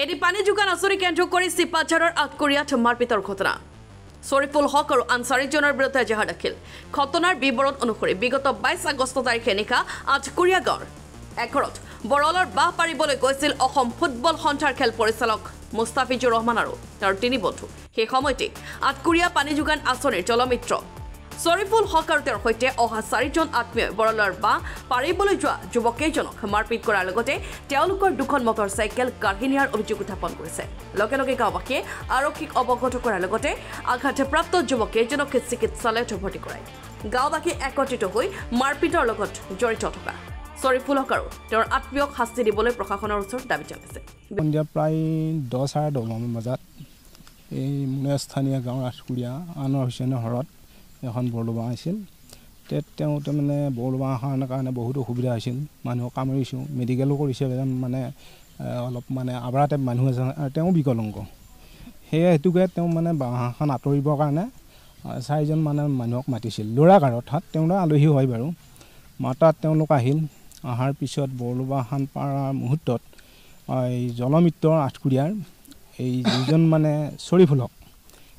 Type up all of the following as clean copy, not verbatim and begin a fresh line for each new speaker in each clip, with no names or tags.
এটি পানী যোগান আঁচনি কেন্দ্ৰ কৰি চিপাঝাৰৰ আটকুৰিয়াত মাৰপিটৰ ঘটনা শৰীফুল হক আৰু আন 4জনৰ বিৰুদ্ধে এজাহাৰ দাখিল ঘটনাৰ বিৱৰণ অনুসৰি বিগত 22 আগষ্ট তাৰিখে নিশা আটকুৰিয়া গাঁৱৰ এঘৰত বৰলৰ বাহ পাৰিবলৈ গৈছিল অসম ফুটবল সন্থাৰ খেল পৰিচালক মুস্তাফিজুৰ ৰহমান আৰু তাৰ 3 বন্ধু সেই সময়তে আটকুৰিয়া পানী যোগান আঁচনিৰ জলমিত্ৰ শৰীফুল হক আৰু তেওঁৰ সৈতে অহা 4জন আত্মীয় বৰলৰ বাহ পাৰিবলৈ যোৱা যুৱকেইজনক মাৰপিট কৰাৰ লগতে তেওঁলোকৰ দুখন মটৰচাইকেল কাঢ়ি নিয়াৰ অভিযোগ উত্থাপন কৰিছে লগে লগে গাঁওবাসীয়ে আৰক্ষীক অৱগত কৰাৰ লগতে আঘাতপ্ৰাপ্ত যুৱকেইজনক চিকিৎসালয়ত ভৰ্তি কৰায় গাঁওবাসী একত্ৰিত হৈ মাৰপিটৰ লগত জড়িত থকা শৰীফুল হক আৰু তেওঁৰ আত্মীয়ক শাস্তি দিবলৈ প্ৰশাসনৰ ওচৰত দাবী জনাইছে
সন্ধিয়া প্ৰায় 10:30 মান বজাত এই স্থানীয় গাঁৱৰ আটকুৰিয়া আনোৱাৰ হুছেইনৰ ঘৰত এখন বৰলুবা আছিল তেওঁ মানে বৰলুবা কাৰণে বহুত অসুবিধা হৈছিল মানুহক কামুৰিছোঁ মেডিকেলো কৰিছে মানে অলপ মানে আবৰা টাইপ মানুহ আছে তেওঁ বিকলংগ সেয়ে হেতুকে তেওঁ মানে বাঁহখন আঁতৰিবৰ কাৰণে 4জন মানে মানুহক মাতিছিল ল'ৰাকাৰ অৰ্থাৎ তেওঁলোক আলহী হয় বাৰু মাতাত তেওঁলোক আহিল অহাৰ পিছত বৰলুবাখন পাৰাৰ মুহূৰ্তত এই জলমিত্ৰ আটকুৰিয়াৰ এই যিজন মানে শৰীফুল হক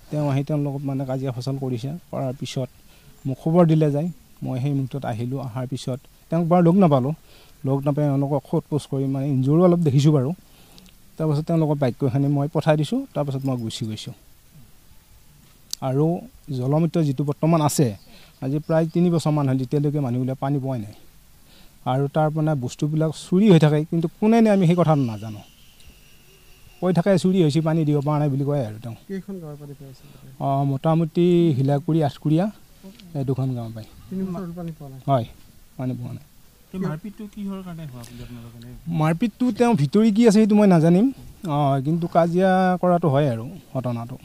তেওঁ আহি তেওঁৰ লগত মানে কাজিয়া ফচল কৰিছে কৰাৰ পিছত মোক খবৰ দিলে যায় মই সেই মুহূৰ্তত আহিলোঁ অহাৰ পিছত তেওঁক বাৰু লগ নাপালোঁ লগ নাপাই তেওঁলোকক সোধ পোছ কৰি মানে ইনজুৰো অলপ দেখিছোঁ বাৰু তাৰপাছত তেওঁলোকৰ বাক্যখিনি মই পঠাই দিছোঁ তাৰপাছত মই গুচি গৈছোঁ আৰু জলমিত্ৰ যিটো বৰ্তমান আছে আজি প্ৰায় 3 বছৰমান হ'ল এতিয়ালৈকে মানুহবিলাক পানী পোৱাই নাই আৰু তাৰ মানে বস্তুবিলাক চুৰি হৈ থাকে কিন্তু কোনে নে আমি সেই কথাটো নাজানো কৈ থাকে চুৰি হৈছে পানী দিব পৰা নাই বুলি কয় আৰু তেওঁ
কেইখন গাঁৱৰ পানী পাইছে
মোটামুটি হিলাকুৰি আটকুৰিয়া এই দুখন গাঁও পায়
3 বছৰ পানী পোৱা নাই
হয় পানী পোৱা নাই
মাৰপিটটো কিহৰ কাৰণে হোৱা বুলি আপোনালোকে
মাৰপিটটো তেওঁ ভিতৰি কি আছে সেইটো মই নাজানিম কিন্তু কাজিয়া কৰাটো হয় আৰু ঘটনাটো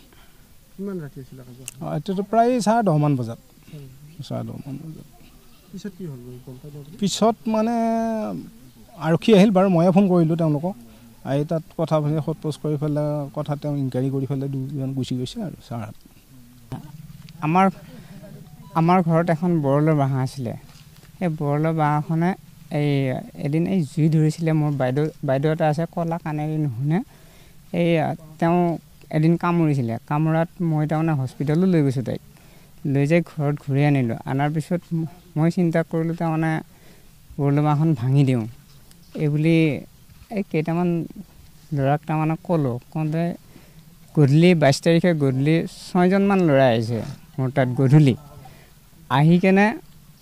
কিমান ৰাতি আছিল কাজিয়া
এতিয়াতো প্ৰায় 10:30 মান বজাত 10:30 মান বজাত
পিছত কি হ'ল গম পাইছে
পিছত মানে আৰক্ষী আহিল বাৰু ময়ে ফোন কৰিলোঁ তেওঁলোকক আহি তাত কথা সোধ পোছ কৰি পেলাই কথা তেওঁ ইনকুৱাৰী কৰি পেলাই 2জন গুচি গৈছে আৰু চাৰাত
আমাৰ ঘৰত এখন বৰলৰ বাঁহ আছিলে এই বৰলৰ বাঁহখনে এদিন এই জুই ধৰিছিলে মোৰ বাইদেউ এটা আছে কলা কাণেৰি নুশুনে তেওঁ এদিন কামুৰিছিলে কামোৰাত মই তাৰমানে হস্পিটেলো লৈ গৈছোঁ তাইক লৈ যাই ঘৰত ঘূৰি আনিলোঁ আনাৰ পিছত মই চিন্তা কৰিলোঁ তাৰমানে বৰলৰ বাঁহখন ভাঙি দিওঁ এইবুলি কেইটামান ল'ৰাক তাৰমানে ক'লোঁ কওঁতে গধূলি 22 তাৰিখে গধূলি 6জনমান ল'ৰা আহিছে মোৰ তাত গধূলি আহি কেনে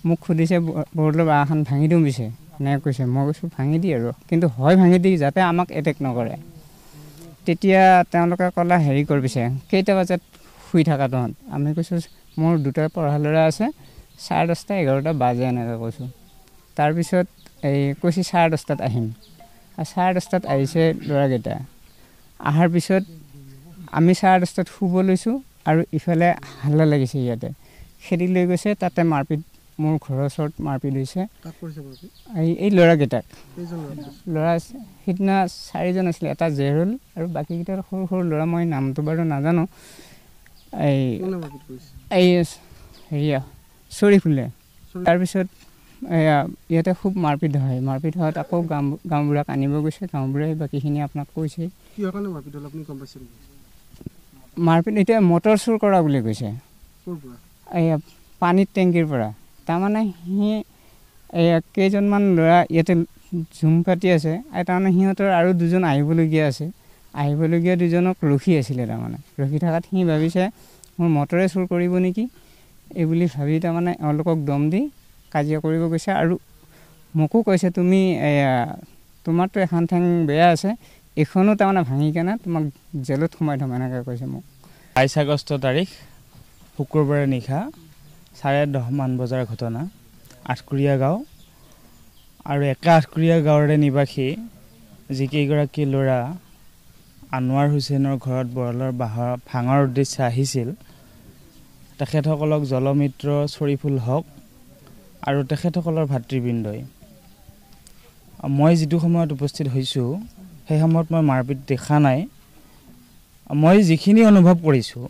মোক সুধিছে বৰলৰ বাঁহখন ভাঙি দিওঁ পিছে এনেকৈ কৈছে মই কৈছোঁ ভাঙি দি আৰু কিন্তু হয় ভাঙি দি যাতে আমাক এটেক নকৰে তেতিয়া তেওঁলোকে ক'লে হেৰি কৰি পিছে কেইটা বজাত শুই থাকা তহঁত আমি কৈছোঁ মোৰ 2টা পঢ়া ল'ৰা আছে 10:30 11টা বাজে এনেকৈ কৈছোঁ তাৰপিছত কৈছে 10:30 আহিম 10:30 আহিছে ল'ৰাকেইটা অহাৰ পিছত আমি 10:30 শুব লৈছোঁ আৰু ইফালে হাল্লা লাগিছে ইয়াতে খেদি লৈ গৈছে তাতে মাৰপিট মোৰ ঘৰৰ ওচৰত মাৰপিট হৈছে এই ল'ৰাকেইটাক ল'ৰা সিদিনা 4জন আছিলে এটা জেৰুল আৰু বাকীকেইটা সৰু সৰু ল'ৰা মই নামটো বাৰু নাজানো এই হেৰিয়া শৰীফুলে তাৰপিছত ইয়াতে খুব মাৰপিট হোৱাত আকৌ গাঁওবুঢ়াক আনিব গৈছে গাঁওবুঢ়াই বাকীখিনি আপোনাক কৈছে মাৰপিট এতিয়া মটৰ চুৰ কৰা বুলি কৈছে এয়া পানীৰ টেংকিৰ পৰা তাৰমানে সি কেইজনমান ল'ৰা ইয়াতে ঝুম পাতি আছে তাৰমানে সিহঁতৰ আৰু 2জন আহিবলগীয়া 2জনক ৰখি আছিলে তাৰমানে ৰখি থকাত সি ভাবিছে মোৰ মটৰে চুৰ কৰিব নেকি এইবুলি ভাবি তাৰমানে এওঁলোকক দম দি কাজিয়া কৰিব গৈছে আৰু মোকো কৈছে তুমি তোমাৰতো এখন ঠেং বেয়া আছে এইখনো তাৰমানে ভাঙি কেনে তোমাক জেলত সোমাই থ'ম এনেকৈ কৈছে মোক
22 আগষ্ট তাৰিখ শুক্ৰবাৰে নিশা 10:30 মান বজাৰ ঘটনা আটকুৰিয়া গাঁও আৰু একে আটকুৰিয়া গাঁৱৰে নিবাসী যিকেইগৰাকী ল'ৰা আনোৱাৰ হুছেইনৰ ঘৰত বৰলৰ বাঁহ ভাঙাৰ উদ্দেশ্যে আহিছিল তেখেতসকলক জলমিত্ৰ শৰীফুল হক আৰু তেখেতসকলৰ ভাতৃবৃন্দই মই যিটো সময়ত উপস্থিত হৈছোঁ সেই সময়ত মই মাৰপিট দেখা নাই মই যিখিনি অনুভৱ কৰিছোঁ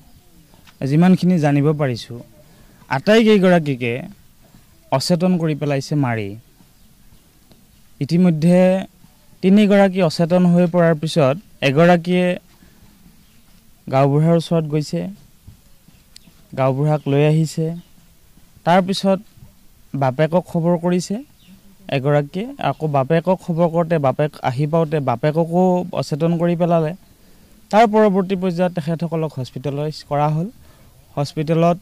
যিমানখিনি জানিব পাৰিছোঁ আটাইকেইগৰাকীকে অচেতন কৰি পেলাইছে মাৰি ইতিমধ্যে 3গৰাকী অচেতন হৈ পৰাৰ পিছত এগৰাকীয়ে গাঁওবুঢ়াৰ ওচৰত গৈছে, গাঁওবুঢ়াক লৈ আহিছে, তাৰপিছত বাপেকক খবৰ কৰিছে এগৰাকীয়ে, আকৌ বাপেকক খবৰ কৰোঁতে বাপেক আহি পাওঁতে বাপেককো অচেতন কৰি পেলালে। তাৰ পৰৱৰ্তী পৰ্যায়ত তেখেতসকলক হস্পিটেলাইজ কৰা হ'ল। হস্পিটেলত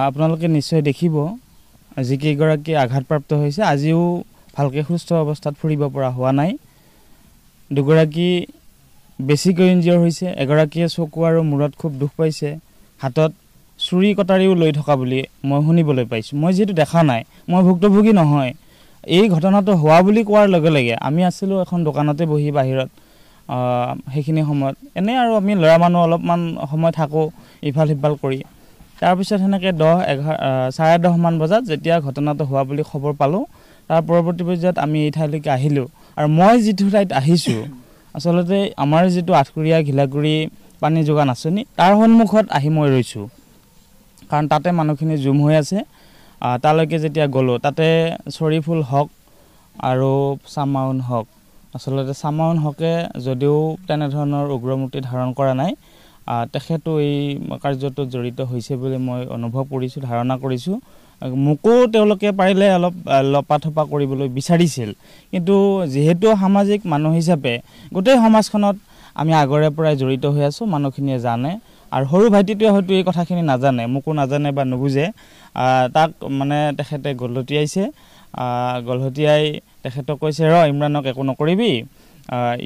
আপোনালোকে নিশ্চয় দেখিব যিকেইগৰাকী আঘাতপ্ৰাপ্ত হৈছে আজিও ভালকৈ সুস্থ অৱস্থাত ফুৰিব পৰা হোৱা নাই। দুগৰাকী বেছিকৈ ইনজিয়ৰ হৈছে, এগৰাকীয়ে চকু আৰু মূৰত খুব দুখ পাইছে, হাতত চুৰি কটাৰীও লৈ থকা বুলি মই শুনিবলৈ পাইছোঁ। মই যিহেতু দেখা নাই, মই ভুক্তভোগী নহয়। এই ঘটনাটো হোৱা বুলি কোৱাৰ লগে লগে আমি আছিলোঁ এখন দোকানতে বহি বাহিৰত, সেইখিনি সময়ত এনেই আৰু আমি ল'ৰা মানুহ অলপমান সময় থাকোঁ ইফাল সিফাল কৰি। তাৰপিছত সেনেকৈ 10:30 মান বজাত যেতিয়া ঘটনাটো হোৱা বুলি খবৰ পালোঁ, তাৰ পৰৱৰ্তী পৰ্যায়ত আমি এই ঠাইলৈকে আহিলোঁ। আৰু মই যিটো ঠাইত আহিছোঁ আচলতে আমাৰ যিটো আঠকুৰীয়া ঘিলাকুৰি পানী যোগান আঁচনি তাৰ সন্মুখত আহি মই ৰৈছোঁ, কাৰণ তাতে মানুহখিনি জুম হৈ আছে। তালৈকে যেতিয়া গ'লোঁ তাতে শ্বৰিফুল হক আৰু ছামাউন হক, আচলতে ছামাউন হকে যদিও তেনেধৰণৰ উগ্ৰমূৰ্তি ধাৰণ কৰা নাই, তেখেতো এই কাৰ্যটোত জড়িত হৈছে বুলি মই অনুভৱ কৰিছোঁ, ধাৰণা কৰিছোঁ। মোকো তেওঁলোকে পাৰিলে অলপ লপাথপা কৰিবলৈ বিচাৰিছিল, কিন্তু যিহেতু সামাজিক মানুহ হিচাপে গোটেই সমাজখনত আমি আগৰে পৰাই জড়িত হৈ আছোঁ, মানুহখিনিয়ে জানে। আৰু সৰু ভাইটিটোৱে হয়তো এই কথাখিনি নাজানে, মোকো নাজানে বা নুবুজে। তাক মানে তেখেতে গলহতিয়াইছে, গলহতিয়াই তেখেতক কৈছে ইমৰাণক একো নকৰিবি,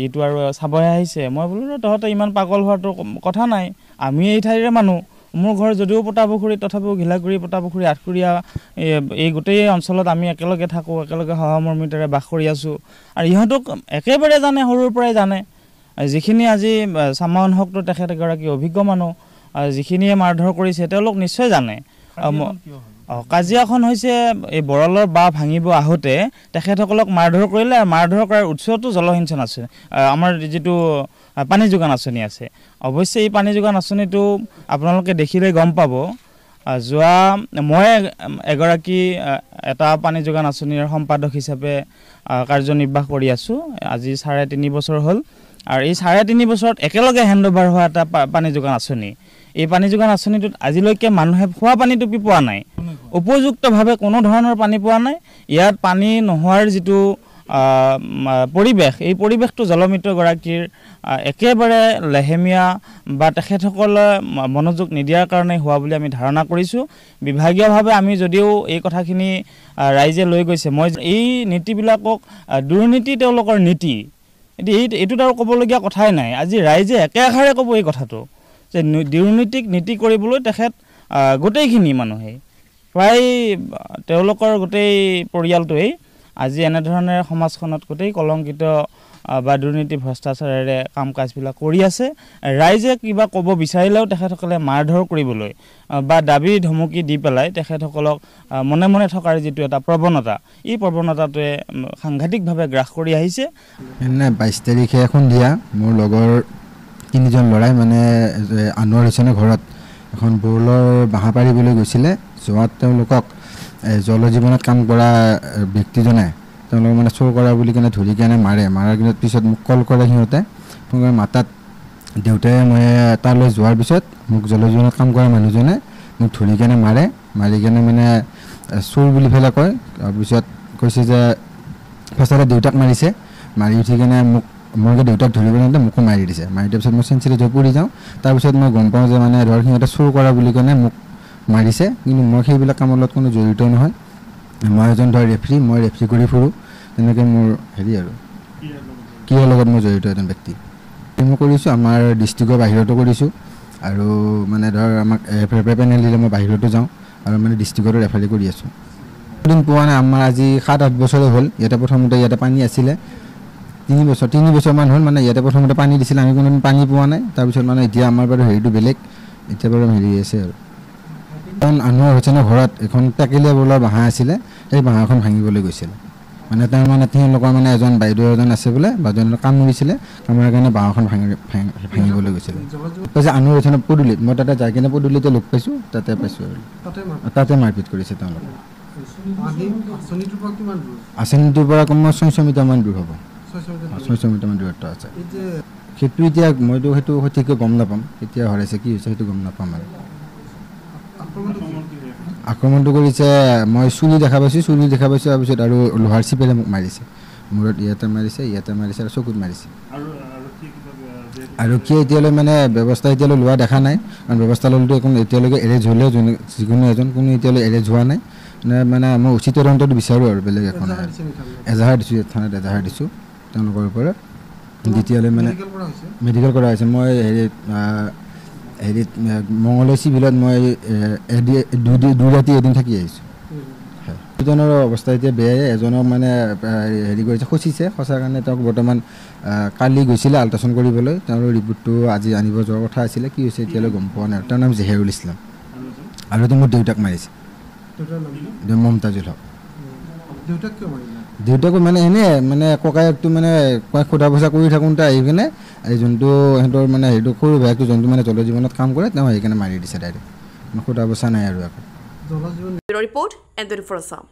এইটো আৰু চাবহে আহিছে। মই বোলো তহঁতে ইমান পাগল হোৱাটো কথা নাই, আমি এই ঠাইৰে মানুহ। মোৰ ঘৰ যদিও পটাপুখুৰী, তথাপিও ঘিলাকুৰি, পটাপুখুৰী, আঠকুৰীয়া এই গোটেই অঞ্চলত আমি একেলগে থাকোঁ, একেলগে সহমৰ্মিতাৰে বাস কৰি আছোঁ। আৰু ইহঁতক একেবাৰে জানে, সৰুৰ পৰাই জানে। যিখিনি আজি ছামাউন হকটো তেখেত এগৰাকী অভিজ্ঞ মানুহ, যিখিনিয়ে মাৰধৰ কৰিছে তেওঁলোক নিশ্চয় জানে। কাজিয়াখন হৈছে এই বৰলৰ বাঁহ ভাঙিব আহোঁতে তেখেতসকলক মাৰধৰ কৰিলে। মাৰধৰ কৰাৰ উৎসটো জলসিঞ্চন আছে, আমাৰ যিটো পানী যোগান আঁচনি আছে। অৱশ্যে এই পানী যোগান আঁচনিটো আপোনালোকে দেখিলে গম পাব। মই এগৰাকী এটা পানী যোগান আঁচনিৰ সম্পাদক হিচাপে কাৰ্যনিৰ্বাহ কৰি আছোঁ আজি 3.5 বছৰ হ'ল। আৰু এই 3.5 বছৰত একেলগে হেণ্ডঅভাৰ হোৱা এটা পানী যোগান আঁচনি, এই পানী যোগান আঁচনিটোত আজিলৈকে মানুহে খোৱা পানী টুপি পোৱা নাই, উপযুক্তভাৱে কোনো ধৰণৰ পানী পোৱা নাই। ইয়াত পানী নোহোৱাৰ যিটো পৰিৱেশ, এই পৰিৱেশটো জলমিত্ৰগৰাকীৰ একেবাৰে লেহেমীয়া বা তেখেতসকলে মনোযোগ নিদিয়াৰ কাৰণে হোৱা বুলি আমি ধাৰণা কৰিছোঁ। বিভাগীয়ভাৱে আমি যদিও এই কথাখিনি ৰাইজে লৈ গৈছে, মই এই নীতিবিলাকক দুৰ্নীতি তেওঁলোকৰ নীতি, এইটোত আৰু ক'বলগীয়া কথাই নাই। আজি ৰাইজে একেষাৰে ক'ব এই কথাটো যে দুৰ্নীতিক নীতি কৰিবলৈ তেখেত গোটেইখিনি মানুহেই, প্ৰায় তেওঁলোকৰ গোটেই পৰিয়ালটোৱেই আজি এনেধৰণে সমাজখনত গোটেই কলংকিত বা দুৰ্নীতি ভ্ৰষ্টাচাৰেৰে কাম কাজবিলাক কৰি আছে। ৰাইজে কিবা ক'ব বিচাৰিলেও তেখেতসকলে মাৰধৰ কৰিবলৈ বা দাবী ধমকি দি পেলাই তেখেতসকলক মনে মনে থকাৰ যিটো এটা প্ৰৱণতা, এই প্ৰৱণতাটোৱে সাংঘাতিকভাৱে গ্ৰাস কৰি আহিছে।
22 তাৰিখে সন্ধিয়া মোৰ লগৰ 3জন ল'ৰাই মানে আনোৱাৰ হুছেইনৰ ঘৰত এখন বৰলৰ বাঁহ পাৰিবলৈ গৈছিলে। যোৱাত তেওঁলোকক জল জীৱনত কাম কৰা ব্যক্তিজনে তেওঁলোকক মানে চোৰ কৰা বুলি কেনে ধৰি কেনে মাৰাৰ পিছত মোক কল কৰে সিহঁতে। মাতাত দেউতাই মই তালৈ যোৱাৰ পিছত মোক জল জীৱনত কাম কৰা মানুহজনে মোক ধৰি কেনে মাৰি কেনে মানে চোৰ বুলি পেলাই কয়। তাৰপিছত কৈছে যে ফাৰ্ষ্টতে দেউতাক মাৰিছে, মাৰি উঠি কেনে মই দেউতাক ধৰিব যাওঁতে মোকো মাৰি দিছে। মাৰি দিয়াৰ পিছত মই চেঞ্চুৰীত হৈ পৰি যাওঁ। তাৰপিছত মই গম পাওঁ যে মানে ধৰ সিহঁতে চোৰ কৰা বুলি কেনে মোক মাৰিছে, কিন্তু মই সেইবিলাক কামৰ লগত কোনো জড়িত নহয়। মই এজন ধৰ ৰেফ্ৰী, মই ৰেফ্ৰী কৰি ফুৰোঁ, তেনেকৈ মোৰ হেৰি আৰু কিহৰ লগত মই জড়িত এজন ব্যক্তি। মই কৰিছোঁ আমাৰ ডিষ্ট্ৰিক্টৰ বাহিৰতো কৰিছোঁ, আৰু মানে ধৰ আমাক পেনেল দিলে মই বাহিৰতো যাওঁ, আৰু মানে ডিষ্ট্ৰিক্টতো ৰেফাৰী কৰি আছোঁ। দিন পোৱা নাই, আমাৰ আজি 7-8 বছৰে হ'ল। প্ৰথমতে ইয়াতে পানী আছিলে, 3 বছৰমান হ'ল মানে ইয়াতে প্ৰথমতে পানী দিছিলে, আমি কোনোদিন পানী পোৱা নাই। তাৰপিছত মানে এতিয়া আমাৰ বাৰু হেৰিটো বেলেগ, এতিয়া বাৰু হেৰি আছে আৰু কাৰণ আনোৱাৰ হুছেইনৰ ঘৰত এখন টেকেলীয়া বৰলৰ বাঁহ আছিলে, সেই বাঁহখন ভাঙিবলৈ গৈছিলে। মানে তেওঁ মানে তেওঁলোকৰ মানে এজন বাইদেউ এজন আছে বোলে, বাইদেউ কামুৰিছিলে, কামুৰাৰ কাৰণে বাঁহখন ভাঙিবলৈ গৈছিলে। কৈছে আনোৱাৰ হুছেইনৰ পদূলিত, মই তাতে যাই কিনে পদূলিতে লগ পাইছোঁ, তাতে পাইছোঁ আৰু তাতে মাৰপিট কৰিছে তেওঁলোকে। আঁচনিটোৰ পৰা কমেও 600 মিটাৰমান দূৰ হ'ব। 600 মিটাৰমান দূৰত্ব আছে
এই যে
সেইটো এতিয়া মইতো সেইটো সঠিককৈ গম নাপাম এতিয়া হৰাইছে কি হৈছে সেইটো গম নাপাম আৰু আক্ৰমণটো কৰিছে মই চুলি দেখা পাইছোঁ তাৰপিছত আৰু লোহাৰ চিপেৰে মোক মাৰিছে মূৰত ইয়াতে মাৰিছে আৰু চকুত মাৰিছে আৰু কি এতিয়ালৈ মানে ব্যৱস্থা এতিয়ালৈ লোৱা দেখা নাই কাৰণ ব্যৱস্থা ল'লেতো একো এতিয়ালৈকে এৰেজ হ'লেও যিকোনো এজন কোনো এতিয়ালৈ এৰেজ হোৱা নাই মানে মই উচিত তদন্তটো বিচাৰোঁ আৰু বেলেগ একো নাই এজাহাৰ দিছোঁ থানাত এজাহাৰ দিছোঁ তেওঁলোকৰ ওপৰত দ্বিতীয়লৈ মানে মেডিকেল কৰা হৈছে মই হেৰিত মঙলদৈ চিভিলত মই 2 ৰাতি এদিন থাকি আহিছোঁ দুজনৰ অৱস্থা এতিয়া বেয়াই এজনক মানে হেৰি কৰিছে খচিছে খচাৰ কাৰণে তেওঁক বৰ্তমান কালি গৈছিলে আল্ট্ৰাচাউণ্ড কৰিবলৈ তেওঁৰ ৰিপৰ্টটো আজি আনিব যোৱাৰ কথা আছিলে কি হৈছে এতিয়ালৈ গম পোৱা নাই তেওঁৰ নাম জেহেৰুল ইছলাম আৰু মোৰ দেউতাক মাৰিছে মমতাজুল হক দেউতাকো মানে এনেই মানে ককায়েকটো মানে সোধা পোছা কৰি থাকোঁতে আহি কিনে এই যোনটো সিহঁতৰ মানে সেইটো সৰু ভাইকটো যোনটো মানে জলজীৱনত কাম কৰে তেওঁ আহি কিনে মাৰি দিছে ডাইৰেক্ট সোধা পোছা নাই আৰু একো
ৰিপৰ্ট এণ্ড 24 আছাম